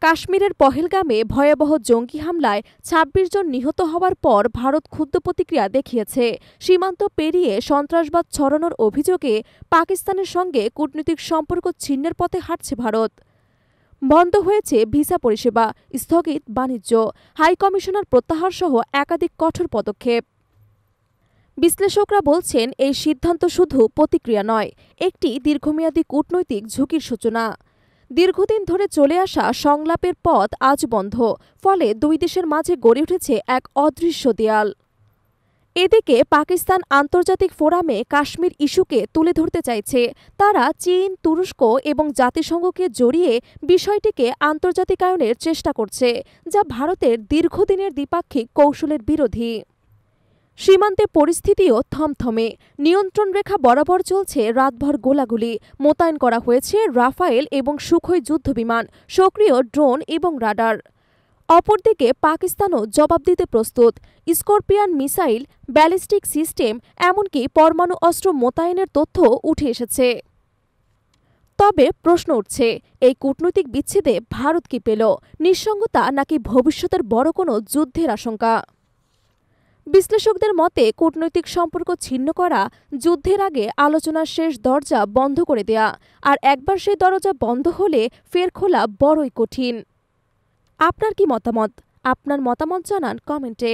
কাশ্মীরের পহেলগামে ভয়াবহ জঙ্গি হামলায় ২৬ জন নিহত হওয়ার পর ভারত ক্ষুব্ধ প্রতিক্রিয়া দেখিয়েছে। সীমান্ত পেরিয়ে সন্ত্রাসবাদ ছড়ানোর অভিযোগে পাকিস্তানের সঙ্গে কূটনৈতিক সম্পর্ক ছিন্নের পথে হাঁটছে ভারত। বন্ধ হয়েছে ভিসা পরিষেবা, স্থগিত বাণিজ্য, হাইকমিশনার প্রত্যাহারসহ একাধিক কঠোর পদক্ষেপ। বিশ্লেষকরা বলছেন, এই সিদ্ধান্ত শুধু প্রতিক্রিয়া নয়, একটি দীর্ঘমেয়াদী কূটনৈতিক ঝুঁকির সূচনা। দীর্ঘদিন ধরে চলে আসা সংলাপের পথ আজ বন্ধ, ফলে দুই দেশের মাঝে গড়ে উঠেছে এক অদৃশ্য দেয়াল। এদিকে পাকিস্তান আন্তর্জাতিক ফোরামে কাশ্মীর ইস্যুকে তুলে ধরতে চাইছে। তারা চীন, তুরস্ক এবং জাতিসংঘকে জড়িয়ে বিষয়টিকে আন্তর্জাতিকায়নের চেষ্টা করছে, যা ভারতের দীর্ঘদিনের দ্বিপাক্ষিক কৌশলের বিরোধী। সীমান্তে পরিস্থিতিও থমথমে। নিয়ন্ত্রণ রেখা বরাবর চলছে রাতভর গোলাগুলি। মোতায়েন করা হয়েছে রাফায়েল এবং সুখোই যুদ্ধবিমান, সক্রিয় ড্রোন এবং রাডার। অপরদিকে পাকিস্তানও জবাব দিতে প্রস্তুত। স্করপিয়ন মিসাইল, ব্যালিস্টিক সিস্টেম, এমনকি পরমাণু অস্ত্র মোতায়েনের তথ্য উঠে এসেছে। তবে প্রশ্ন উঠছে, এই কূটনৈতিক বিচ্ছেদে ভারত কি পেল? নিঃসঙ্গতা নাকি ভবিষ্যতের বড় কোনো যুদ্ধের আশঙ্কা? বিশ্লেষকদের মতে, কূটনৈতিক সম্পর্ক ছিন্ন করা যুদ্ধের আগে আলোচনার শেষ দরজা বন্ধ করে দেয়া, আর একবার সেই দরজা বন্ধ হলে ফের খোলা বড়ই কঠিন। আপনার কি মতামত? আপনার মতামত জানান কমেন্টে।